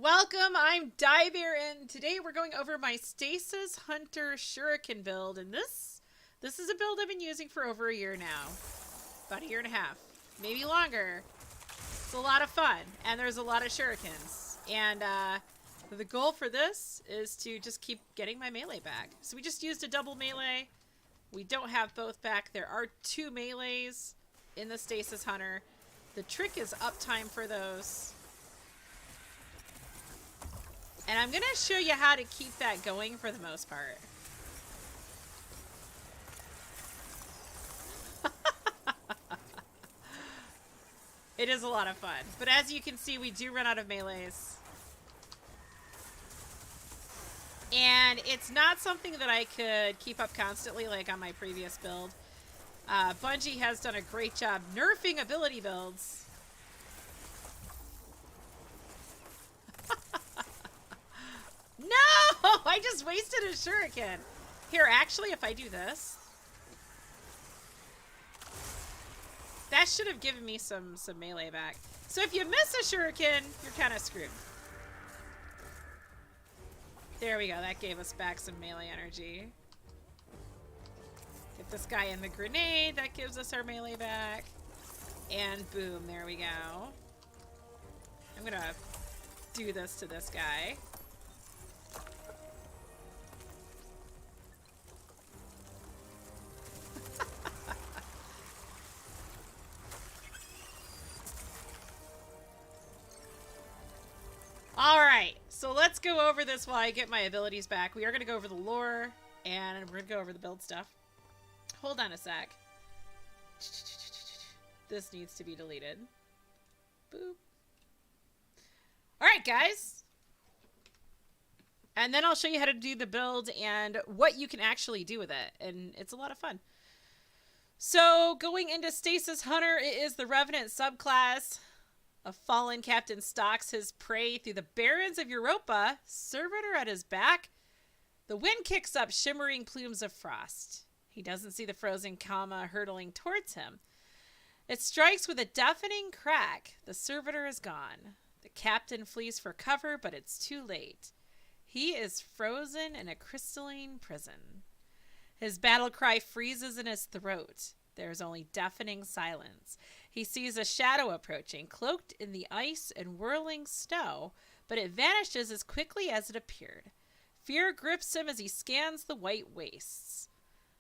Welcome, I'm Diver, and today we're going over my Stasis Hunter Shuriken build, and this is a build I've been using for over a year now. About a year and a half. Maybe longer. It's a lot of fun, and there's a lot of shurikens. And the goal for this is to just keep getting my melee back. So we just used a double melee. We don't have both back. There are two melees in the Stasis Hunter. The trick is uptime for those. And I'm going to show you how to keep that going for the most part. It is a lot of fun. But as you can see, we do run out of melees. And it's not something that I could keep up constantly like on my previous build. Bungie has done a great job nerfing ability builds. No! I just wasted a shuriken. Here, actually, if I do this, that should have given me some melee back. So if you miss a shuriken, you're kind of screwed. There we go. That gave us back some melee energy. Get this guy in the grenade. That gives us our melee back. And boom, there we go. I'm going to do this to this guy. Alright, so let's go over this while I get my abilities back. We are going to go over the lore, and we're going to go over the build stuff. Hold on a sec. This needs to be deleted. Boop. Alright, guys. And then I'll show you how to do the build and what you can actually do with it. And it's a lot of fun. So, going into Stasis Hunter, it is the Revenant subclass. A fallen captain stalks his prey through the barrens of Europa, servitor at his back. The wind kicks up shimmering plumes of frost. He doesn't see the frozen Kama hurtling towards him. It strikes with a deafening crack. The servitor is gone. The captain flees for cover, but it's too late. He is frozen in a crystalline prison. His battle cry freezes in his throat. There's only deafening silence. He sees a shadow approaching, cloaked in the ice and whirling snow, but it vanishes as quickly as it appeared. Fear grips him as he scans the white wastes.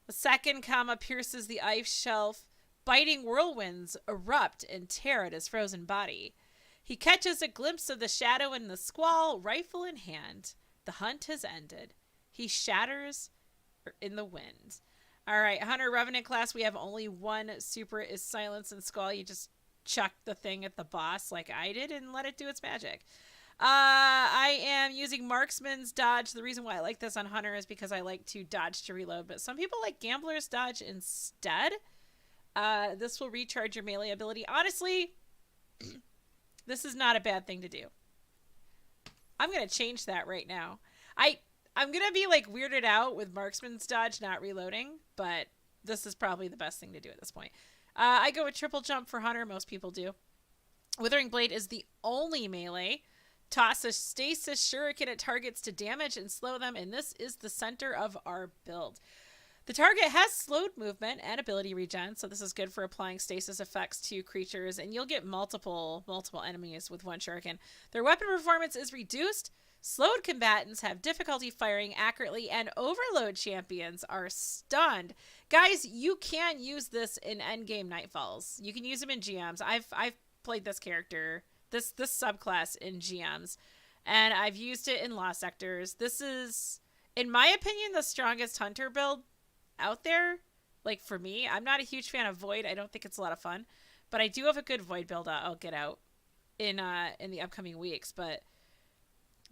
The second Kama pierces the ice shelf. Biting whirlwinds erupt and tear at his frozen body. He catches a glimpse of the shadow in the squall, rifle in hand. The hunt has ended. He shatters in the wind. Alright, Hunter Revenant class, we have only one super is Silence and Skull. You just chuck the thing at the boss like I did and let it do its magic. I am using Marksman's Dodge. The reason why I like this on Hunter is because I like to dodge to reload, but some people like Gambler's Dodge instead. This will recharge your melee ability. Honestly, this is not a bad thing to do. I'm going to change that right now. I'm going to be like weirded out with Marksman's Dodge not reloading, but this is probably the best thing to do at this point. I go with triple jump for Hunter. Most people do. Withering Blade is the only melee. Toss a Stasis Shuriken at targets to damage and slow them, and this is the center of our build. The target has slowed movement and ability regen, so this is good for applying stasis effects to creatures, and you'll get multiple enemies with one Shuriken. Their weapon performance is reduced. Slowed combatants have difficulty firing accurately, and overload champions are stunned. Guys, you can use this in endgame Nightfalls. You can use them in GMs. I've played this character, this subclass in GMs, and I've used it in Lost Sectors. This is, in my opinion, the strongest Hunter build out there. Like, for me, I'm not a huge fan of Void. I don't think it's a lot of fun, but I do have a good Void build I'll get out in the upcoming weeks. But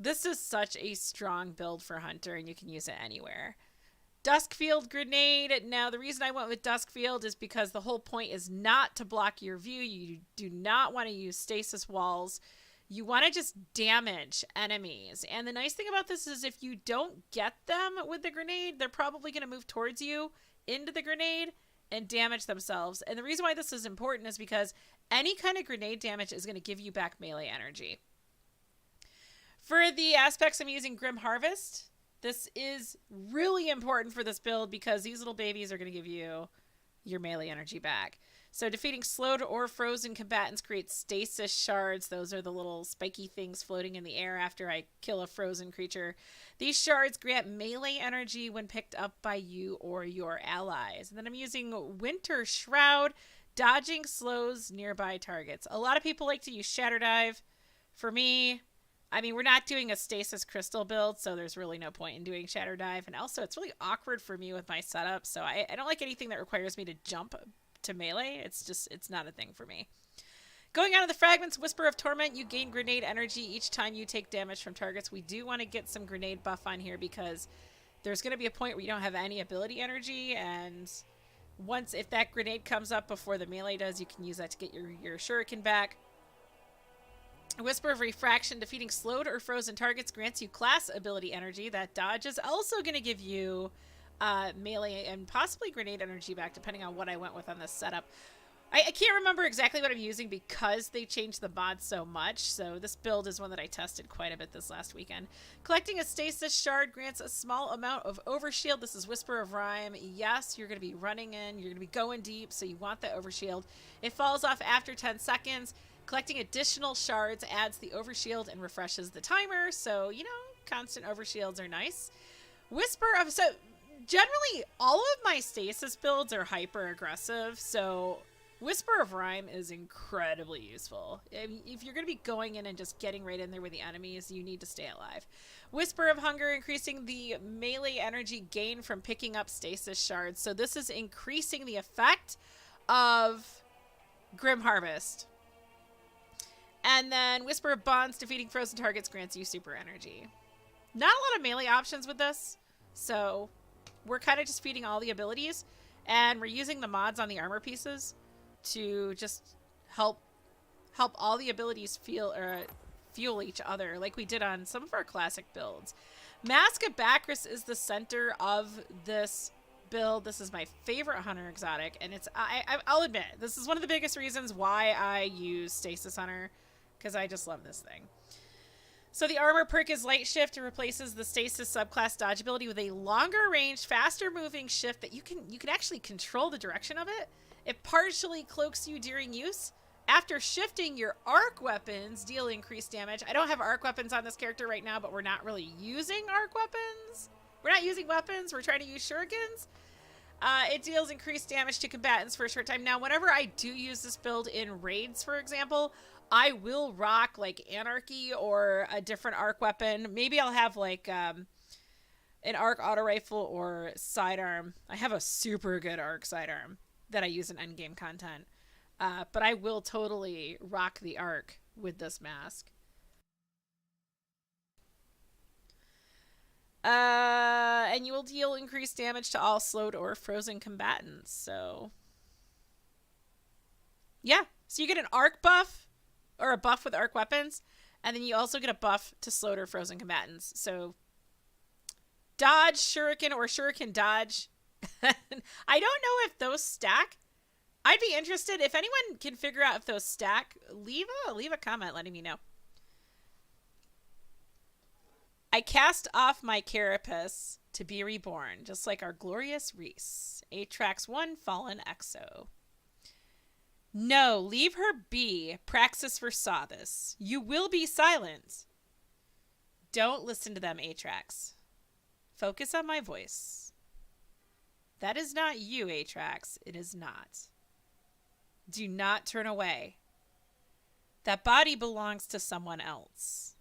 this is such a strong build for Hunter, and you can use it anywhere. Duskfield Grenade. Now, the reason I went with Duskfield is because the whole point is not to block your view. You do not want to use stasis walls. You want to just damage enemies. And the nice thing about this is if you don't get them with the grenade, they're probably going to move towards you into the grenade and damage themselves. And the reason why this is important is because any kind of grenade damage is going to give you back melee energy. For the aspects, I'm using Grim Harvest. This is really important for this build because these little babies are going to give you your melee energy back. So defeating slowed or frozen combatants creates stasis shards. Those are the little spiky things floating in the air after I kill a frozen creature. These shards grant melee energy when picked up by you or your allies. And then I'm using Winter Shroud. Dodging slows nearby targets. A lot of people like to use Shatter Dive. For me, I mean, we're not doing a Stasis Crystal build, so there's really no point in doing Shatter Dive. And also, it's really awkward for me with my setup, so I don't like anything that requires me to jump to melee. It's not a thing for me. Going on to the fragments, Whisper of Torment, you gain grenade energy each time you take damage from targets. We do want to get some grenade buff on here because there's going to be a point where you don't have any ability energy, and if that grenade comes up before the melee does, you can use that to get your Shuriken back. Whisper of Refraction, defeating slowed or frozen targets grants you class ability energy. That dodge is also going to give you melee and possibly grenade energy back, depending on what I went with on this setup. I can't remember exactly what I'm using because they changed the mod so much, so this build is one that I tested quite a bit this last weekend. Collecting a Stasis Shard grants a small amount of Overshield. This is Whisper of Rhyme. Yes, you're going to be running in, you're going to be going deep, so you want that Overshield. It falls off after 10 seconds. Collecting additional shards adds the Overshield and refreshes the timer, so, you know, constant Overshields are nice. So, generally, all of my Stasis builds are hyper-aggressive, so Whisper of Rhyme is incredibly useful. If you're going to be going in and just getting right in there with the enemies, you need to stay alive. Whisper of Hunger, increasing the melee energy gain from picking up Stasis Shards, so this is increasing the effect of Grim Harvest. And then Whisper of Bonds, defeating frozen targets grants you super energy. Not a lot of melee options with this, so we're kind of just feeding all the abilities, and we're using the mods on the armor pieces to just help all the abilities fuel each other, like we did on some of our classic builds. Mask of BAKRIS is the center of this build. This is my favorite hunter exotic, and I'll admit, this is one of the biggest reasons why I use Stasis Hunter, because I just love this thing. So the armor perk is Light Shift. It replaces the Stasis subclass dodge ability with a longer range, faster moving shift that you can actually control the direction of it. It partially cloaks you during use. After shifting, your arc weapons deal increased damage. I don't have arc weapons on this character right now, but we're not really using arc weapons. We're not using weapons. We're trying to use shurikens. It deals increased damage to combatants for a short time. Now, whenever I do use this build in raids, for example, I will rock like Anarchy or a different arc weapon. Maybe I'll have like an arc auto rifle or sidearm. I have a super good arc sidearm that I use in endgame content. But I will totally rock the arc with this mask. And you will deal increased damage to all slowed or frozen combatants. So, yeah. So you get an arc buff, or a buff with arc weapons, and then you also get a buff to slowed or frozen combatants. So, dodge, shuriken, or shuriken dodge. I don't know if those stack. I'd be interested. If anyone can figure out if those stack, leave a comment letting me know. I cast off my carapace to be reborn, just like our glorious Reese. Atrax 1, Fallen Exo. No, leave her be. Praxis foresaw this. You will be silent. Don't listen to them, Atrax. Focus on my voice. That is not you, Atrax. It is not. Do not turn away. That body belongs to someone else.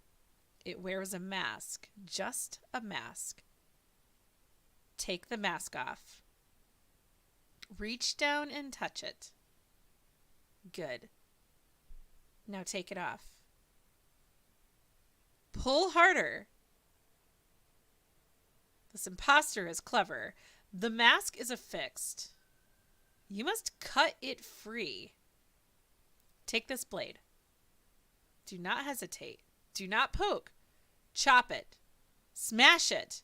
It wears a mask. Just a mask. Take the mask off. Reach down and touch it. Good. Now take it off. Pull harder. This imposter is clever. The mask is affixed. You must cut it free. Take this blade. Do not hesitate. Do not poke. Chop it. Smash it.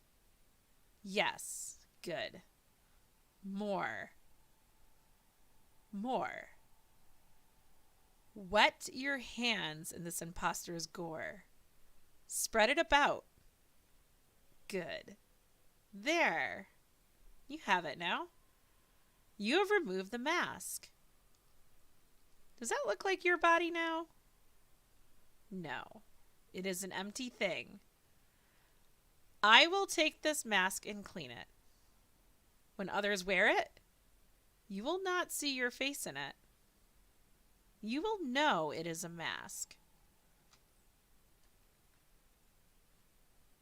Yes. Good. More. More. Wet your hands in this imposter's gore. Spread it about. Good. There. You have it now. You have removed the mask. Does that look like your body now? No. It is an empty thing. I will take this mask and clean it. When others wear it, you will not see your face in it. You will know it is a mask.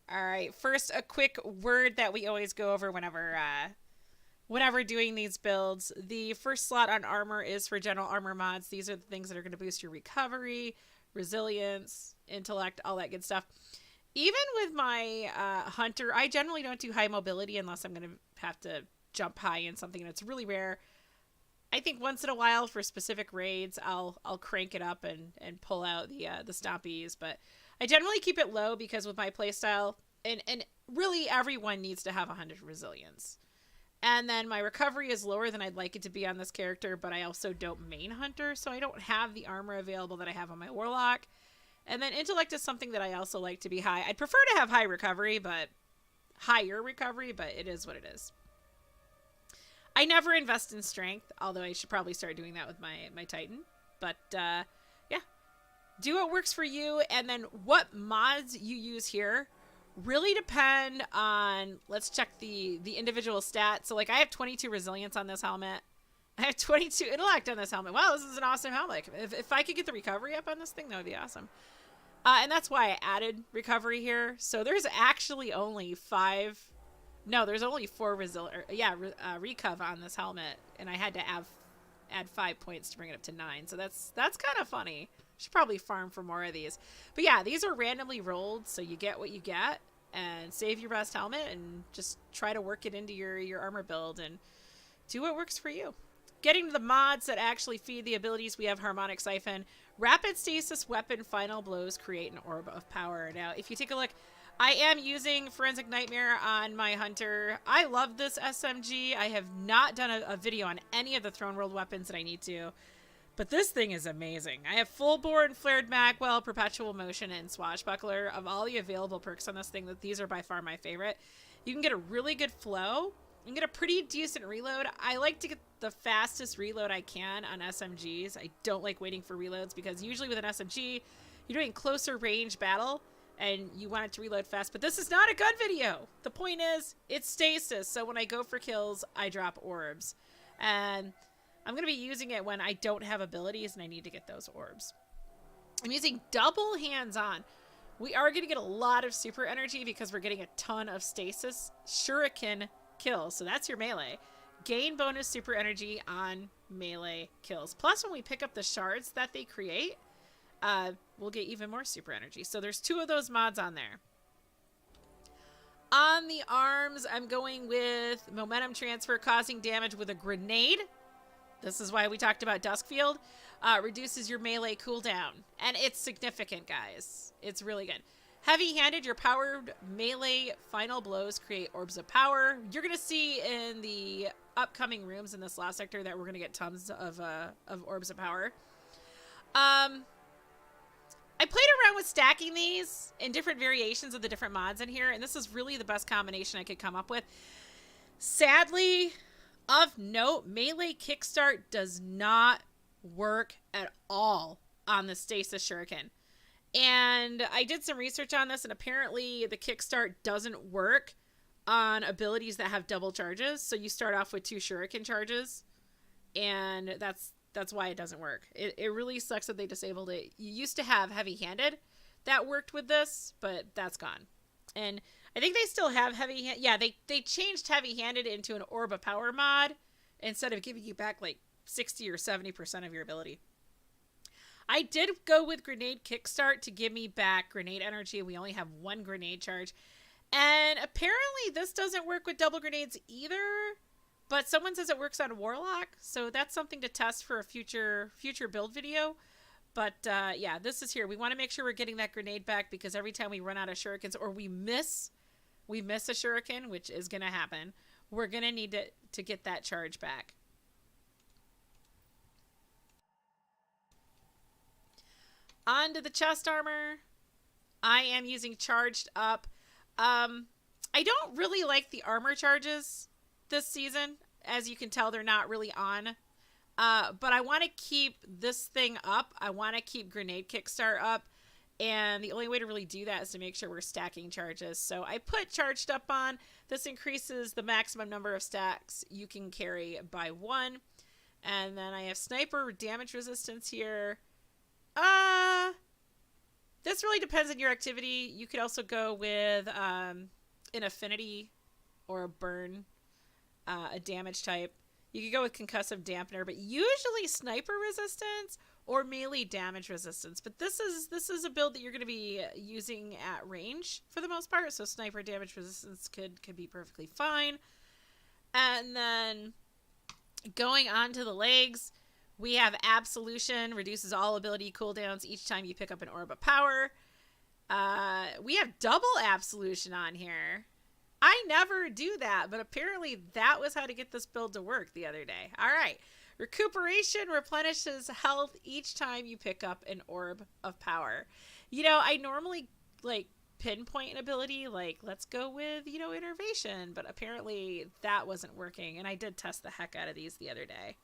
All right, first a quick word that we always go over whenever doing these builds. The first slot on armor is for general armor mods. These are the things that are going to boost your recovery, resilience, intellect, all that good stuff. Even with my hunter, I generally don't do high mobility unless I'm going to have to jump high in something that's really rare. I think once in a while for specific raids, I'll crank it up and pull out the stompies, but I generally keep it low because with my playstyle, and really everyone needs to have 100 resilience. And then my recovery is lower than I'd like it to be on this character, but I also don't main hunter, so I don't have the armor available that I have on my warlock. And then intellect is something that I also like to be high. I'd prefer to have higher recovery, but it is what it is. I never invest in strength, although I should probably start doing that with my Titan. But, yeah. Do what works for you, and then what mods you use here really depend on, let's check the individual stats. So, like, I have 22 resilience on this helmet. I have 22 intellect on this helmet. Wow, this is an awesome helmet. If I could get the recovery up on this thing, that would be awesome. And that's why I added recovery here. So there's actually only 4 recuv on this helmet, and I had to add 5 points to bring it up to 9. So that's kind of funny. Should probably farm for more of these. But yeah, these are randomly rolled, so you get what you get, and save your best helmet and just try to work it into your armor build and do what works for you. Getting to the mods that actually feed the abilities, we have Harmonic Siphon. Rapid Stasis Weapon Final Blows create an orb of power. Now, if you take a look, I am using Forensic Nightmare on my Hunter. I love this SMG. I have not done a video on any of the Throne World weapons that I need to, but this thing is amazing. I have Full Bore and Flared Magwell, Perpetual Motion, and Swashbuckler. Of all the available perks on this thing, these are by far my favorite. You can get a really good flow. You can get a pretty decent reload. I like to get the fastest reload I can on SMGs. I don't like waiting for reloads because usually with an SMG, you're doing closer range battle and you want it to reload fast. But this is not a gun video. The point is, it's stasis. So when I go for kills, I drop orbs. And I'm going to be using it when I don't have abilities and I need to get those orbs. I'm using double hands-on. We are going to get a lot of super energy because we're getting a ton of stasis Shuriken kills. So that's your melee. Gain bonus super energy on melee kills. Plus, when we pick up the shards that they create, we'll get even more super energy. So there's 2 of those mods on there. On the arms, I'm going with momentum transfer, causing damage with a grenade. This is why we talked about Duskfield. Reduces your melee cooldown. And it's significant, guys. It's really good. Heavy-handed, your powered melee final blows create orbs of power. You're going to see in the upcoming rooms in this last sector that we're going to get tons of orbs of power. I played around with stacking these in different variations of the different mods in here, and this is really the best combination I could come up with. Sadly, of note, melee kickstart does not work at all on the Stasis Shuriken. And I did some research on this, and apparently the kickstart doesn't work on abilities that have double charges. So you start off with 2 Shuriken charges, and that's why it doesn't work. It really sucks that they disabled it. You used to have heavy-handed that worked with this, but that's gone. And I think they still have heavy-handed. Yeah, they changed heavy-handed into an orb of power mod instead of giving you back like 60 or 70% of your ability. I did go with grenade kickstart to give me back grenade energy. We only have 1 grenade charge. And apparently this doesn't work with double grenades either. But someone says it works on Warlock. So that's something to test for a future build video. But yeah, this is here. We want to make sure we're getting that grenade back because every time we run out of shurikens or we miss a shuriken, which is going to happen, we're going to need to get that charge back. On to the chest armor. I am using charged up. I don't really like the armor charges this season. As you can tell, they're not really on. But I want to keep this thing up. I want to keep Grenade Kickstart up. And the only way to really do that is to make sure we're stacking charges. So I put charged up on. This increases the maximum number of stacks you can carry by 1. And then I have sniper damage resistance here. This really depends on your activity. You could also go with an affinity or a burn, a damage type. You could go with concussive dampener, but usually sniper resistance or melee damage resistance. But this is a build that you're going to be using at range for the most part, so sniper damage resistance could be perfectly fine. And then going on to the legs, we have Absolution, reduces all ability cooldowns each time you pick up an orb of power. We have double Absolution on here. I never do that, but apparently that was how to get this build to work the other day. All right. Recuperation replenishes health each time you pick up an orb of power. You know, I normally like pinpoint an ability, like let's go with, you know, Innervation, but apparently that wasn't working, and I did test the heck out of these the other day.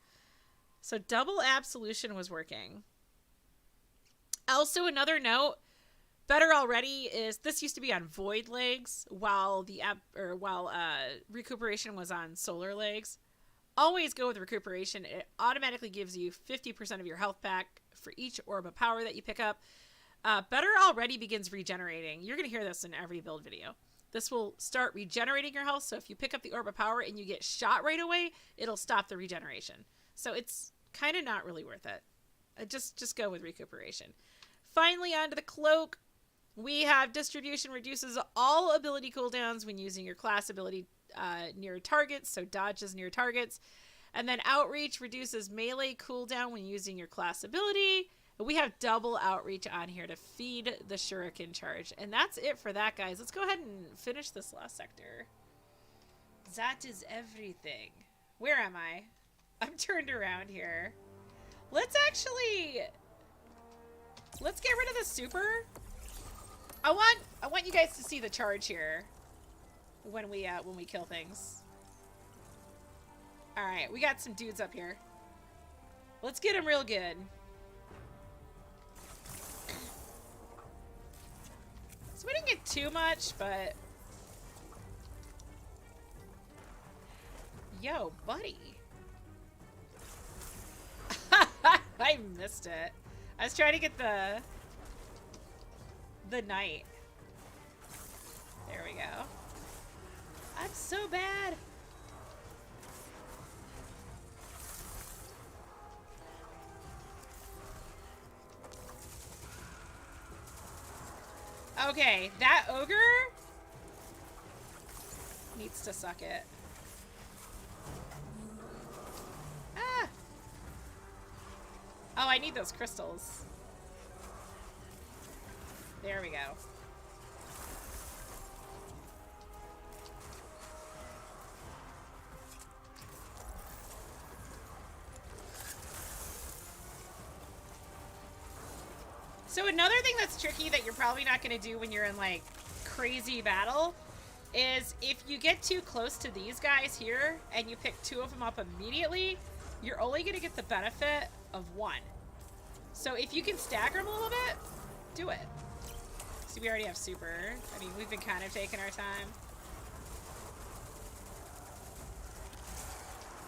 So double Absolution was working. Also, another note, better already is this used to be on Void legs while Recuperation was on Solar legs. Always go with Recuperation. It automatically gives you 50% of your health back for each orb of power that you pick up. Better already begins regenerating. You're going to hear this in every build video. This will start regenerating your health, so if you pick up the orb of power and you get shot right away, it'll stop the regeneration. So it's kind of not really worth it. Just go with Recuperation. Finally, onto the Cloak. We have Distribution, reduces all ability cooldowns when using your class ability near targets, so dodges near targets. And then Outreach reduces melee cooldown when using your class ability. We have double Outreach on here to feed the Shuriken charge. And that's it for that, guys. Let's go ahead and finish this last sector. That is everything. Where am I? I'm turned around here. Let's get rid of the super. I want you guys to see the charge here when we kill things. All right, we got some dudes up here. Let's get them real good. So we didn't get too much, but yo, buddy. I missed it. I was trying to get the knight. There we go. I'm so bad. Okay, that ogre needs to suck it. Ah! Oh, I need those crystals. There we go. So another thing that's tricky that you're probably not going to do when you're in like crazy battle is if you get too close to these guys here and you pick 2 of them up immediately, you're only going to get the benefit of 1. So if you can stagger them a little bit, do it. See, we already have super. I mean, we've been kind of taking our time.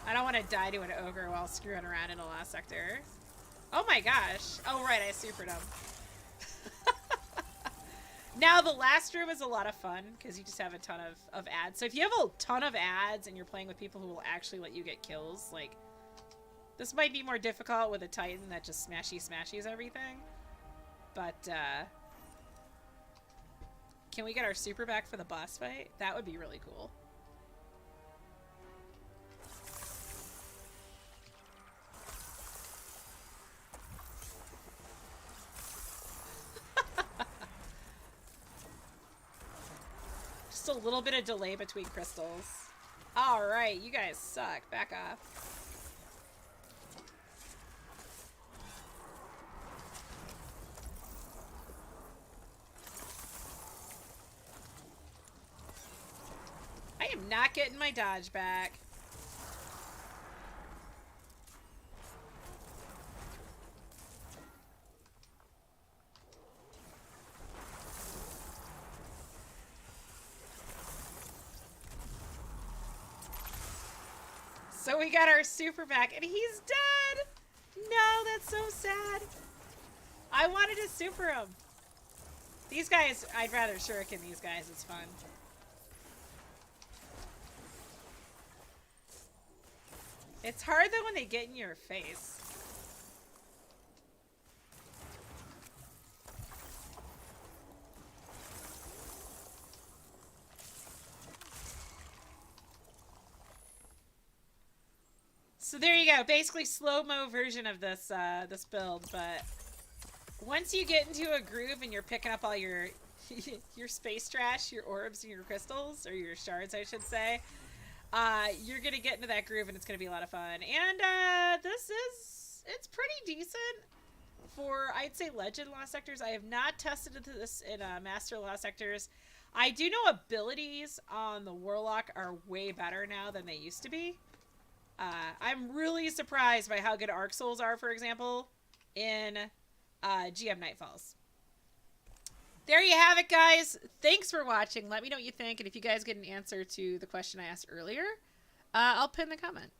I don't want to die to an ogre while screwing around in the last sector. Oh my gosh. Oh, right, I supered him. Now, the last room is a lot of fun because you just have a ton of ads. So if you have a ton of ads and you're playing with people who will actually let you get kills, like, this might be more difficult with a Titan that just smashies everything. But, can we get our super back for the boss fight? That would be really cool. Just a little bit of delay between crystals. Alright, you guys suck. Back off. not getting my dodge back. So we got our super back, and he's dead! No, that's so sad. I wanted to super him. These guys, I'd rather Shuriken these guys. It's fun. It's hard, though, when they get in your face. So there you go. Basically slow-mo version of this this build, but once you get into a groove and you're picking up all your your space trash, your orbs and your crystals, or your shards, I should say, you're going to get into that groove and it's going to be a lot of fun. And it's pretty decent for, I'd say, Legend Lost Sectors. I have not tested this in Master Lost Sectors. I do know abilities on the Warlock are way better now than they used to be. I'm really surprised by how good Arc Souls are, for example, in GM Nightfalls. There you have it, guys. Thanks for watching. Let me know what you think, and if you guys get an answer to the question I asked earlier, I'll pin the comment.